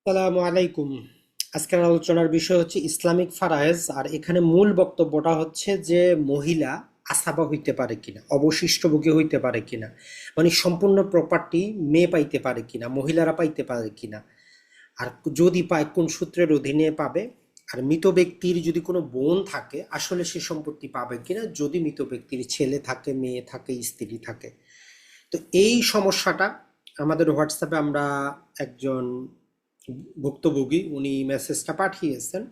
আসসালামু আলাইকুম। আজকের আলোচনার বিষয় হচ্ছে ইসলামিক ফারায়েজ। আর এখানে মূল বক্তব্যটা হচ্ছে যে মহিলা আসাবা হইতে পারে কিনা, অবশিষ্টভোগী হইতে পারে কিনা, মানে সম্পূর্ণ প্রপার্টি মেয়ে পাইতে পারে কিনা, মহিলারা পাইতে পারে কিনা, আর যদি পায় কোন সূত্রের অধীনে পাবে, আর মৃত ব্যক্তির যদি কোনো বোন থাকে আসলে সে সম্পত্তি পাবে কিনা, যদি মৃত ব্যক্তির ছেলে থাকে, মেয়ে থাকে, স্ত্রী থাকে। তো এই সমস্যাটা আমাদের হোয়াটসঅ্যাপে আমরা একজন ভুক্তভোগী উনি মেসেজটা পাঠিয়েছেন।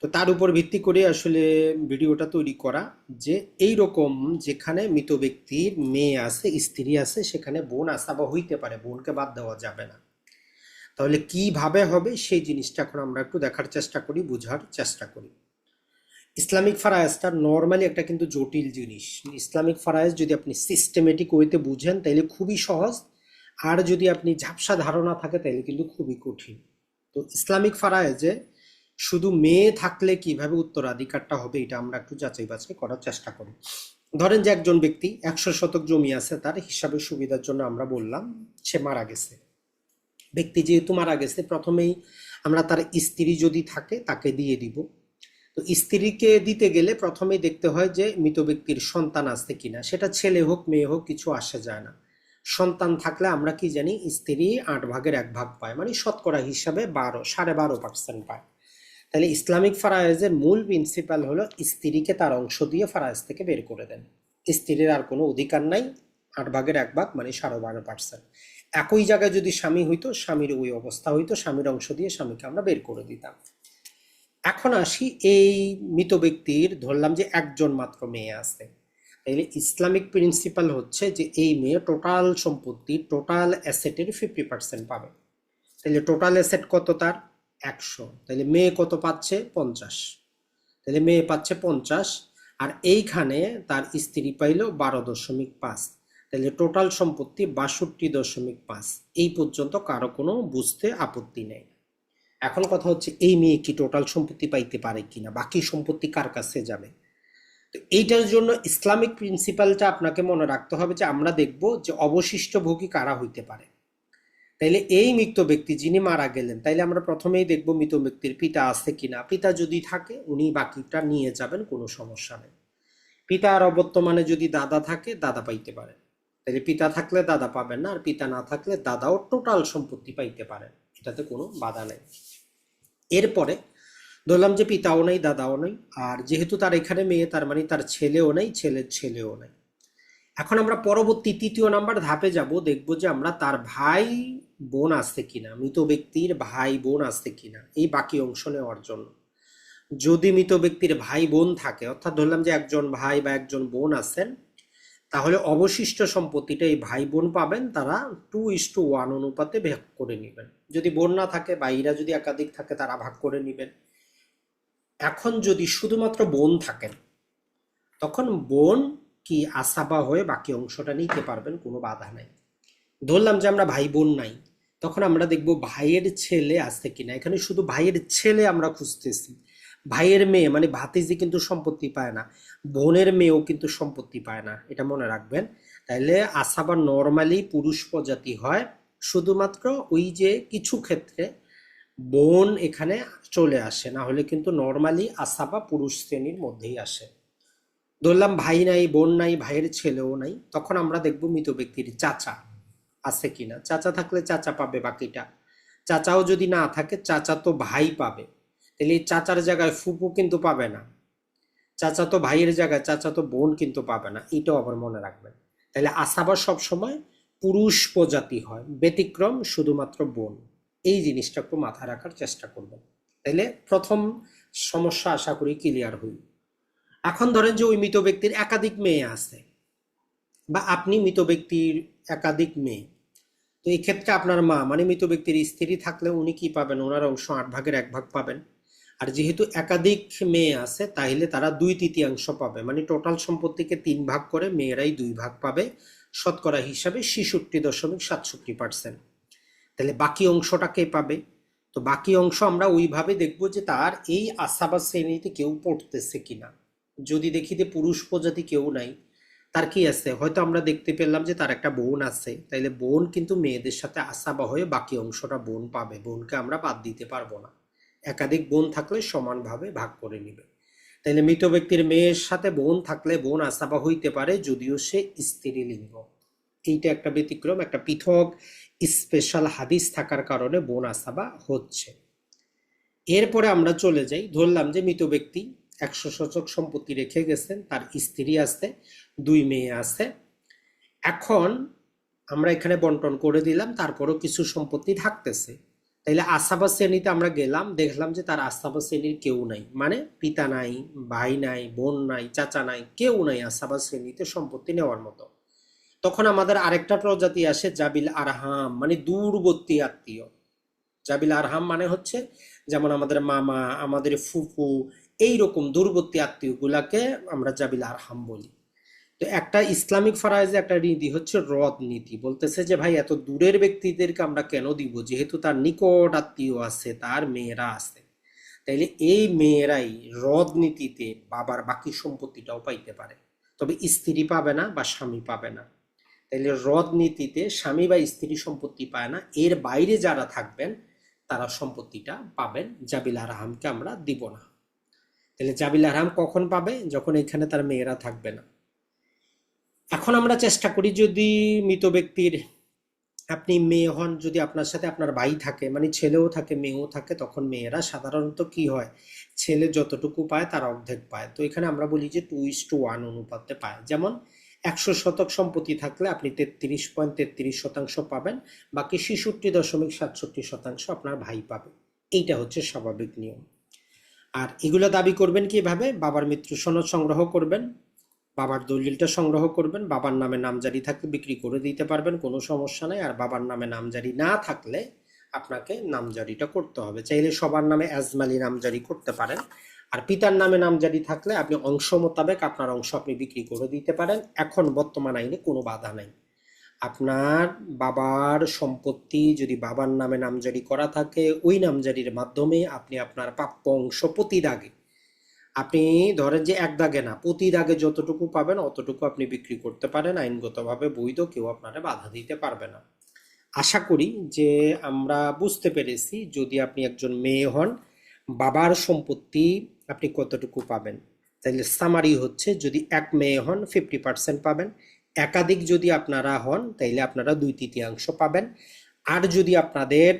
তো তার উপর ভিত্তি করে আসলে ভিডিওটা তৈরি করা, যে এই রকম যেখানে মৃত ব্যক্তির মেয়ে আছে, স্ত্রী আছে, সেখানে বোন আসাবা হইতে পারে, বোনকে বাদ দেওয়া যাবে না। তাহলে কিভাবে হবে সেই জিনিসটা এখন আমরা একটু দেখার চেষ্টা করি, বোঝার চেষ্টা করি। ইসলামিক ফারায়েজটা নর্মালি একটা কিন্তু জটিল জিনিস। ইসলামিক ফারায়েজ যদি আপনি সিস্টেমেটিক ওয়েতে বুঝেন তাহলে খুবই সহজ, আর যদি আপনি ঝাপসা ধারণা থাকে তাহলে কিন্তু খুবই কঠিন। তো ইসলামিক ফারায়েজে শুধু মেয়ে থাকলে কিভাবে উত্তরাধিকারটা হবে এটা আমরা একটু যাচাই বাছাই করার চেষ্টা করি। ধরেন যে একজন ব্যক্তি 100 শতক জমি আছে, তার হিসাবের সুবিধার জন্য আমরা বললাম সে মারা গেছে। ব্যক্তি যেহেতু মারা গেছে, প্রথমেই আমরা তার স্ত্রী যদি থাকে তাকে দিয়ে দিব। তো স্ত্রীকে দিতে গেলে প্রথমেই দেখতে হয় যে মৃত ব্যক্তির সন্তান আছে কিনা, সেটা ছেলে হোক মেয়ে হোক কিছু আসে যায় না। সন্তান থাকলে আমরা কি জানি, স্ত্রী 8 ভাগের 1 ভাগ পায়, মানে শতকরা হিসাবে 12.5% পায়। তাহলে ইসলামিক ফারায়েজের মূল প্রিন্সিপাল হলো স্ত্রীকে তার অংশ দিয়ে ফারায়েজ থেকে বের করে দেন। স্ত্রীর আর কোনো অধিকার নাই, 8 ভাগের 1 ভাগ মানে 12.5%। একই জায়গায় যদি স্বামী হইতো, স্বামীর ওই অবস্থা হইতো, স্বামীর অংশ দিয়ে স্বামীকে আমরা বের করে দিতাম। এখন আসি, এই মৃত ব্যক্তির ধরলাম যে একজন মাত্র মেয়ে আছে, তাইলে ইসলামিক প্রিন্সিপাল হচ্ছে যে এই মেয়ে টোটাল সম্পত্তি, টোটাল অ্যাসেটের 50% পাবে। তাহলে টোটাল অ্যাসেট কত তার? 100। তাহলে মেয়ে কত পাচ্ছে? 50। তাহলে মেয়ে পাচ্ছে 50, আর এইখানে তার স্ত্রী পাইল 12.5। তাহলে টোটাল সম্পত্তি 62.5। এই পর্যন্ত কারো কোনো বুঝতে আপত্তি নেই। এখন কথা হচ্ছে এই মেয়ে কি টোটাল সম্পত্তি পাইতে পারে কিনা, বাকি সম্পত্তি কার কাছে যাবে। তো এইটার জন্য ইসলামিক প্রিন্সিপালটা আপনাকে মনে রাখতে হবে, যে আমরা দেখব যে অবশিষ্ট ভোগী কারা হইতে পারে। তাইলে এই মৃত ব্যক্তি যিনি মারা গেলেন, তাইলে আমরা প্রথমেই দেখব মৃত ব্যক্তির পিতা আছে কিনা। পিতা যদি থাকে উনি বাকিটা নিয়ে যাবেন, কোনো সমস্যা নেই। পিতা আর অবর্তমানে যদি দাদা থাকে, দাদা পাইতে পারেন। তাহলে পিতা থাকলে দাদা পাবেন না, আর পিতা না থাকলে দাদাও টোটাল সম্পত্তি পাইতে পারেন, এটাতে কোনো বাধা নেই। এরপরে ধরলাম যে পিতাও নাই, দাদাও নাই, আর যেহেতু তার এখানে মেয়ে, তার মানে তার ছেলেও নাই, ছেলের ছেলেও নাই। এখন আমরা পরবর্তী 3য় নাম্বার ধাপে যাব, দেখব যে আমরা তার ভাই বোন আছে কিনা, মৃত ব্যক্তির ভাই বোন আছে কিনা এই বাকি অংশ নেওয়ার জন্য। যদি মৃত ব্যক্তির ভাই বোন থাকে, অর্থাৎ ধরলাম যে একজন ভাই বা একজন বোন আছেন, তাহলে অবশিষ্ট সম্পত্তিটা এই ভাই বোন পাবেন, তারা 2:1 অনুপাতে ভাগ করে নেবেন। যদি বোন না থাকে, ভাইরা যদি একাধিক থাকে, তারা ভাগ করে নেবেন। এখন যদি শুধুমাত্র বোন থাকেন, তখন বোন কি আসাবা হয়ে বাকি অংশটা নিতে পারবেন, কোনো বাধা নাই। ধরলাম যে আমরা ভাই বোন নাই, তখন আমরা দেখব ভাইয়ের ছেলে আছে কিনা। এখানে শুধু ভাইয়ের ছেলে আমরা খুঁজতেছি, ভাইয়ের মেয়ে মানে ভাতিজি কিন্তু সম্পত্তি পায় না, বোনের মেয়েও কিন্তু সম্পত্তি পায় না, এটা মনে রাখবেন। তাইলে আসাবা নর্মালি পুরুষ প্রজাতি হয়, শুধুমাত্র ওই যে কিছু ক্ষেত্রে বোন এখানে চলে আসে, না হলে কিন্তু নর্মালি আসাবা পুরুষ শ্রেণীর মধ্যেই আসে। ধরলাম ভাই নাই, বোন নাই, ভাইয়ের ছেলেও নাই, তখন আমরা দেখব মৃত ব্যক্তির চাচা আছে কিনা। চাচা থাকলে চাচা পাবে বাকিটা। চাচাও যদি না থাকে, চাচা তো ভাই পাবে। তাহলে এই চাচার জায়গায় ফুপু কিন্তু পাবে না, চাচা তো ভাইয়ের জায়গায় চাচা তো বোন কিন্তু পাবে না, এটাও আবার মনে রাখবেন। তাহলে আসাবা সব সময় পুরুষ প্রজাতি হয়, ব্যতিক্রম শুধুমাত্র বোন। এই জিনিসটা একটু মাথায় রাখার চেষ্টা করবেন। তাইলে প্রথম সমস্যা আশা করি ক্লিয়ার হইল। এখন ধরেন যে ওই মৃত ব্যক্তির একাধিক মেয়ে আছে, বা আপনি মৃত ব্যক্তির একাধিক মেয়ে। তো এই ক্ষেত্রে আপনার মা মানে মৃত ব্যক্তির স্ত্রী থাকলে উনি কি পাবেন? ওনার অংশ 8 ভাগের 1 ভাগ পাবেন। আর যেহেতু একাধিক মেয়ে আছে, তাহলে তারা 2/3 পাবে, মানে টোটাল সম্পত্তিকে 3 ভাগ করে মেয়েরাই 2 ভাগ পাবে, শতকরা হিসাবে 66.67%। তাহলে বাকি অংশটা কে পাবে? তো বাকি অংশ আমরা ওইভাবে দেখব যে তার এই আসাবা শ্রেণীতে কেউ পড়তেছে কিনা। যদি দেখি যে পুরুষ প্রজাতি কেউ নাই, তার কি আছে, হয়তো আমরা দেখতে পেলাম যে তার একটা বোন আছে, তাইলে বোন কিন্তু মেয়েদের সাথে আসাবা হয়ে বাকি অংশটা বোন পাবে, বোনকে আমরা বাদ দিতে পারবো না। একাধিক বোন থাকলে সমানভাবে ভাগ করে নিবে। তাইলে মৃত ব্যক্তির মেয়ের সাথে বোন থাকলে বোন আসাবা হইতে পারে, যদিও সে স্ত্রীলিঙ্গ। এইটা একটা ব্যতিক্রম, একটা পৃথক স্পেশাল হাদিস থাকার কারণে বোন আসাবা হচ্ছে। এরপরে আমরা চলে যাই, ধরলাম যে মৃত ব্যক্তি 100 শতক সম্পত্তি রেখে গেছেন, তার স্ত্রী আছে, 2 মেয়ে আছে। এখন আমরা এখানে বন্টন করে দিলাম, তারপরও কিছু সম্পত্তি থাকতেছে। তাইলে আসাবা শ্রেণীতে আমরা গেলাম, দেখলাম যে তার আসাবা শ্রেণীর কেউ নাই, মানে পিতা নাই, ভাই নাই, বোন নাই, চাচা নাই, কেউ নাই আসাবা শ্রেণীতে সম্পত্তি নেওয়ার মতো। তখন আমাদের আরেকটা প্রজাতি আসে জাবিল আরহাম, মানে দূরবর্তী আত্মীয়। জাবিল আরহাম মানে হচ্ছে যেমন আমাদের মামা, আমাদের ফুফু, এইরকম দূরবর্তী আত্মীয়গুলাকে আমরা জাবিল আরহাম বলি। তো একটা ইসলামিক ফারাইজে একটা নীতি হচ্ছে রদ নীতি, বলতেছে যে ভাই এত দূরের ব্যক্তিদেরকে আমরা কেন দিব, যেহেতু তার নিকট আত্মীয় আছে, তার মেয়েরা আছে, তাইলে এই মেয়েরাই রদ নীতিতে বাবার বাকি সম্পত্তিটাও পাইতে পারে, তবে স্ত্রী পাবে না বা স্বামী পাবে না। তাইলে রদ নীতিতে স্বামী বা স্ত্রী সম্পত্তি পায় না, এর বাইরে যারা থাকবেন তারা সম্পত্তিটা পাবেন, জাবিল আরহামকে আমরা দিব না। তাহলে জাবিল আরহাম কখন পাবে, যখন এখানে তার মেয়েরা থাকবে না। এখন আমরা চেষ্টা করি, যদি মৃত ব্যক্তির আপনি মেয়ে হন, যদি আপনার সাথে আপনার ভাই থাকে, মানে ছেলেও থাকে মেয়েও থাকে, তখন মেয়েরা সাধারণত কি হয়, ছেলে যতটুকু পায় তার অর্ধেক পায়। তো এখানে আমরা বলি যে 2:1 অনুপাতে পায়। যেমন 100 শতক সম্পত্তি থাকলে আপনি 33.33% পাবেন, বাকি 66.67% আপনার ভাই পাবে। এইটা হচ্ছে স্বাভাবিক নিয়ম। আর এগুলো দাবি করবেন কিভাবে, বাবার মৃত্যু সনদ সংগ্রহ করবেন, বাবার দলিলটা সংগ্রহ করবেন, বাবার নামে নামজারি থাকলে বিক্রি করে দিতে পারবেন, কোনো সমস্যা নাই। আর বাবার নামে নামজারি না থাকলে আপনাকে নামজারিটা করতে হবে। চাইলে সবার নামে আজমালি নামজারি করতে পারেন। আর পিতার নামে নামজারি থাকলে আপনি অংশ মোতাবেক আপনার অংশ আপনি বিক্রি করে দিতে পারেন, এখন বর্তমান আইনে কোনো বাধা নাই। আপনার বাবার সম্পত্তি যদি বাবার নামে নামজারি করা থাকে, ওই নামজারির মাধ্যমে আপনি আপনার প্রাপ্য অংশ প্রতি দাগে, আপনি ধরেন যে এক দাগে না, প্রতি দাগে যতটুকু পাবেন অতটুকু আপনি বিক্রি করতে পারেন, আইনগতভাবে বৈধ, কেউ আপনারা বাধা দিতে পারবে না। আশা করি যে আমরা বুঝতে পেরেছি, যদি আপনি একজন মেয়ে হন, বাবার সম্পত্তি আপনি কতটুকু পাবেন। তাহলে সামারি হচ্ছে, যদি এক মেয়ে হন 50% পাবেন, একাধিক যদি আপনারা হন তাইলে আপনারা 2/3 পাবেন। আর যদি আপনাদের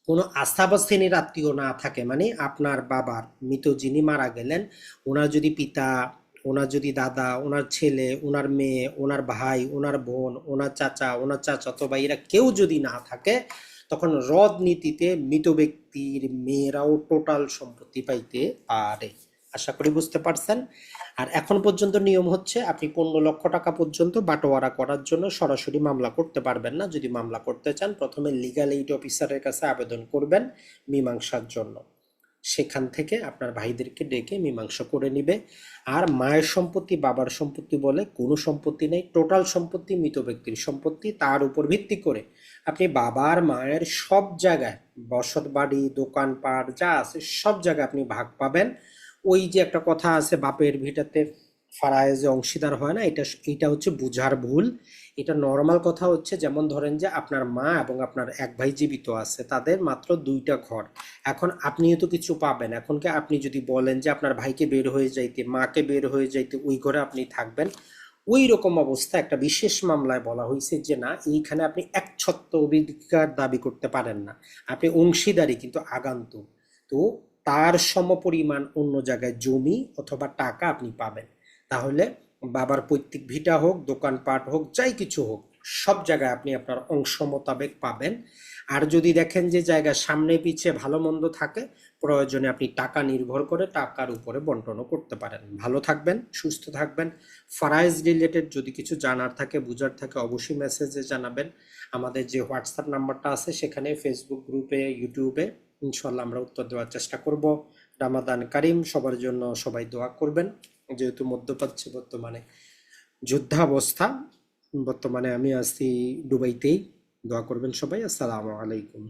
কোনো আস্থা বা শ্রেণীর আত্মীয় না থাকে, মানে আপনার বাবার মৃত যিনি মারা গেলেন, ওনার যদি পিতা, ওনার যদি দাদা, ওনার ছেলে, ওনার মেয়ে, ওনার ভাই, ওনার বোন, ওনার চাচা, ওনার চাচাতো ভাই, এরা কেউ যদি না থাকে, তখন রদ নীতিতে মৃত ব্যক্তির মেয়েরাও টোটাল সম্পত্তি পাইতে পারে। আশা করি বুঝতে পারছেন। আর এখন পর্যন্ত নিয়ম হচ্ছে, আপনি 15 লক্ষ টাকা পর্যন্ত বাটোয়ারা করার জন্য সরাসরি মামলা করতে পারবেন না। যদি মামলা করতে চান, প্রথমে লিগ্যাল এইড অফিসারের কাছে আবেদন করবেন মীমাংসার জন্য, সেখান থেকে আপনার ভাইদেরকে ডেকে মীমাংসা করে নিবে। আর মায়ের সম্পত্তি, বাবার সম্পত্তি বলে কোনো সম্পত্তি নেই, টোটাল সম্পত্তি মৃত ব্যক্তির সম্পত্তি। তার উপর ভিত্তি করে আপনি বাবার মায়ের সব জায়গায়, বসত বাড়ি, দোকানপাট যা আছে সব জায়গায় আপনি ভাগ পাবেন। ওই যে একটা কথা আছে, বাপের ভিটাতে ফারায়েজে অংশীদার হয় না, এটা হচ্ছে বুঝার ভুল। এটা নর্মাল কথা হচ্ছে, যেমন ধরেন যে আপনার মা এবং আপনার এক ভাই জীবিত আছে, তাদের মাত্র 2টা ঘর, এখন আপনিও তো কিছু পাবেন। এখন কি আপনি যদি বলেন যে আপনার ভাইকে বের হয়ে যাইতে, মাকে বের হয়ে যাইতে, ওই ঘরে আপনি থাকবেন, ওই রকম অবস্থা একটা বিশেষ মামলায় বলা হয়েছে যে না, এইখানে আপনি একচ্ছত্র অধিকার দাবি করতে পারেন না, আপনি অংশীদারি কিন্তু আগান্তক। তো তার সমপরিমাণ অন্য জায়গায় জমি অথবা টাকা আপনি পাবেন। তাহলে বাবার পৈতৃক ভিটা হোক, দোকানপাট হোক, যাই কিছু হোক, সব জায়গায় আপনি আপনার অংশ মোতাবেক পাবেন। আর যদি দেখেন যে জায়গা সামনে পিছে ভালো মন্দ থাকে, প্রয়োজনে আপনি টাকা নির্ভর করে টাকার উপরে বন্টনও করতে পারেন। ভালো থাকবেন, সুস্থ থাকবেন। ফারাইজ রিলেটেড যদি কিছু জানার থাকে, বুঝার থাকে, অবশ্যই মেসেজে জানাবেন। আমাদের যে হোয়াটসঅ্যাপ নাম্বারটা আছে সেখানে, ফেসবুক গ্রুপে, ইউটিউবে, ইনশাল্লাহ আমরা উত্তর দেওয়ার চেষ্টা করব। রামাদান কারিম সবার জন্য, সবাই দোয়া করবেন। যেহেতু মধ্যপ্রাচ্যে বর্তমানে যুদ্ধাবস্থা, বর্তমানে আমি আছি দুবাইতেই, দোয়া করবেন সবাই। আসসালামু আলাইকুম।